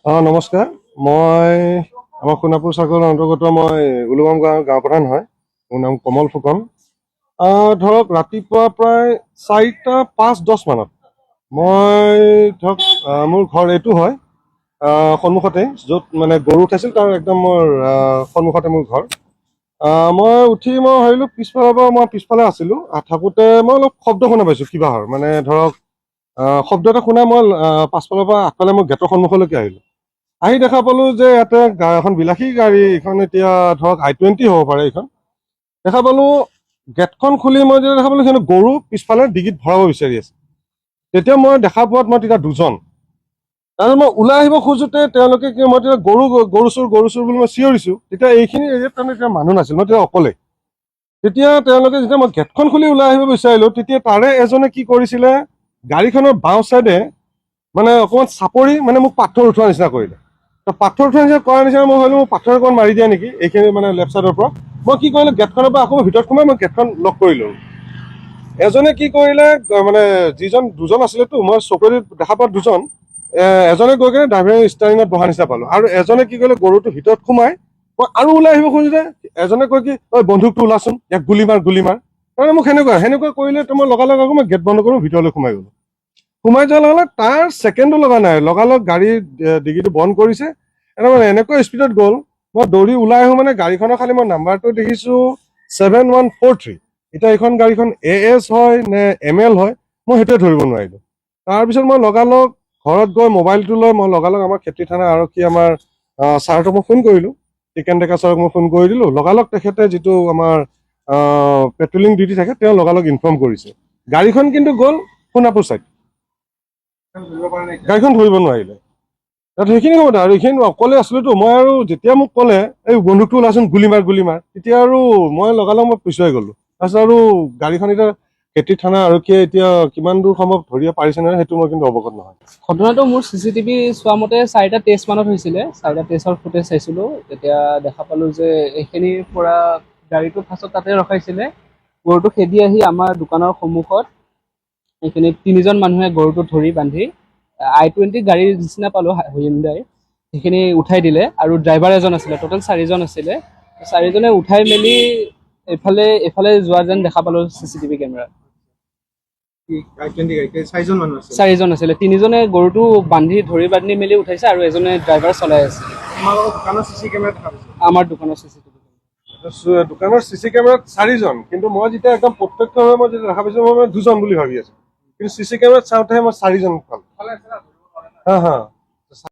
নমস্কাৰ। মই আমাৰ সোণাপুৰ চাৰ্কলৰ অন্তৰ্গত মই উলুগাম গাঁও প্ৰধান হয়। মোৰ নাম কমল ফুকন। ধৰক ৰাতিপুৱা প্ৰায় 4:05-10 মানত মই ধৰক মোৰ ঘৰ এইটো হয় সন্মুখতে, য'ত মানে গৰু উঠাইছিল তাৰ একদম মোৰ সন্মুখতে মোৰ ঘৰ। মই উঠি মই ভাবিলোঁ পিছফালৰ পৰা মই পিছফালে আছিলোঁ, থাকোঁতে মই অলপ শব্দ শুনা পাইছোঁ কিবাহৰ, মানে ধৰক শব্দ এটা শুনা মই পাছফালৰ পৰা আগফালে মই গেটৰ সন্মুখলৈকে আহিলোঁ। আহি দেখা পালোঁ যে ইয়াতে এখন বিলাসী গাড়ী, এইখন এতিয়া ধৰক I-20 হ'ব পাৰে। এইখন দেখা পালোঁ, গেটখন খুলি মই যেতিয়া দেখা পালোঁ সিহঁতে গৰু পিছফালে ডিগিত ভৰাব বিচাৰি আছে। তেতিয়া মই দেখা পোৱাত মই তেতিয়া দুজন, তাৰপিছত মই ওলাই আহিব খোজোঁতে তেওঁলোকে মই তেতিয়া গৰু চোৰ বুলি মই চিঞৰিছোঁ। তেতিয়া এইখিনি এৰিয়াত তাৰমানে এতিয়া মানুহ নাছিল, মই তেতিয়া অকলে। তেতিয়া তেওঁলোকে যেতিয়া মই গেটখন খুলি ওলাই আহিব বিচাৰিলোঁ, তেতিয়া তাৰে এজনে কি কৰিছিলে, গাড়ীখনৰ বাওঁ চাইডে মানে অকণমান চাপৰি মানে মোক পাথৰ উঠোৱাৰ নিচিনা কৰিলে। পাথৰ উঠোৱাৰ নিচিনা কৰাৰ নিচিনা মই ভাবিলোঁ মোক পাথৰ অকণ মাৰি দিয়া নেকি এইখিনি মানে লেফ্ট চাইডৰ পৰা। মই কি কৰিলোঁ, গেটখনৰ পৰা আকৌ ভিতৰত সোমাই মই গেটখন লক কৰি ল'লোঁ। এজনে কি কৰিলে, মানে দুজন আছিলেতো, মই চকুৰে দেখা পোৱা দুজন, এজনে গৈ কিনে ড্ৰাইভাৰৰ ষ্টাৰিঙত বহা নিচিনা পালোঁ, আৰু এজনে কি কৰিলে গৰুটো ভিতৰত সোমাই মই আৰু ওলাই আহিব খোজোঁতে এজনে কয় কি, ঐ বন্দুকটো ওলাচোন, ইয়াক গুলি মাৰ তাৰমানে মোক সেনেকুৱা কৰিলে। তো মই লগালগ আকৌ মই গেট বন্ধ কৰোঁ, ভিতৰলৈ সোমাই গ'লোঁ। সোমাই যোৱাৰ লগে লগে তাৰ ছেকেণ্ডো লগা নাই, লগালগ গাড়ীৰ ডিগিটো বন্ধ কৰিছে। মানে এনেকুৱা স্পীডত গ'ল, মই দৌৰি ওলাই আহোঁ মানে গাড়ীখনৰ খালি মই নাম্বাৰটো দেখিছোঁ 7143। এতিয়া এইখন গাড়ীখন AS হয় নে ML হয় মই সেইটোৱে ধৰিব নোৱাৰিলোঁ। তাৰপিছত মই লগালগ ঘৰত গৈ মোবাইলটো লৈ মই লগালগ আমাৰ খেতি থানা আৰক্ষী আমাৰ ছাৰটোক মই ফোন কৰিলোঁ, টিকেন ডেকা ছাৰক মই ফোন কৰি দিলোঁ। লগালগ তেখেতে যিটো আমাৰ পেট্ৰলিং ডিউটি থাকে তেওঁ লগালগ ইনফৰ্ম কৰিছে। গাড়ীখন কিন্তু গ'ল সোণাপুৰ চাইড, গাড়ীখন ধৰিব নোৱাৰিলে। সেইখিনি সময়ত আৰু এইখিনি অকলে আছিলোতো মই, আৰু যেতিয়া মোক ক'লে এই বন্দুকটো ওলাচোন, গুলি মাৰ, তেতিয়া আৰু মই লগালগ মই পিছুৱাই গ'লোঁ। তাৰপিছত আৰু গাড়ীখন এতিয়া খেতি থানা আৰক্ষীয়ে এতিয়া কিমান দূৰ সম্ভৱ ধৰিব পাৰিছে নে সেইটো মই কিন্তু অৱগত নহয়। ঘটনাটো মোৰ CCTV চোৱা মতে 4:23 মানত হৈছিলে। 4:23 ফুটেজ চাইছিলোঁ। তেতিয়া দেখা পালোঁ যে এইখিনিৰ পৰা গাড়ীটো ফাৰ্ষ্টত তাতে ৰখাইছিলে, গৰুটো খেদি আহি আমাৰ দোকানৰ সন্মুখত এইখিনিত 3জন মানুহে গৰুটো ধৰি বান্ধি I-20 গাড়ীৰ নিচিনা পালোঁ হুণ্ডাই, সেইখিনি উঠাই দিলে। আৰু ড্ৰাইভাৰ এজন আছিলে, টোটেল 4জন আছিলে। 4জনে উঠাই মেলি এফালে যোৱা যেন দেখা পালোঁ CCTV কেমেৰাত। 4জন আছিলে, 3জনে গৰুটো ধৰি বান্ধি মেলি উঠাইছে আৰু এজনে ড্ৰাইভাৰ চলাই আছে। আমাৰ দোকানৰ CCTV দোকানৰ CC কেমেৰাত 4জন, কিন্তু মই যেতিয়া একদম প্ৰত্যক্ষভাৱে মই যেতিয়া দেখা পাইছোঁ মই 2জন বুলি ভাবি আছোঁ, কিন্তু CC কেমেৰাত চাওঁতেহে মই 4জন পালোঁ। হা।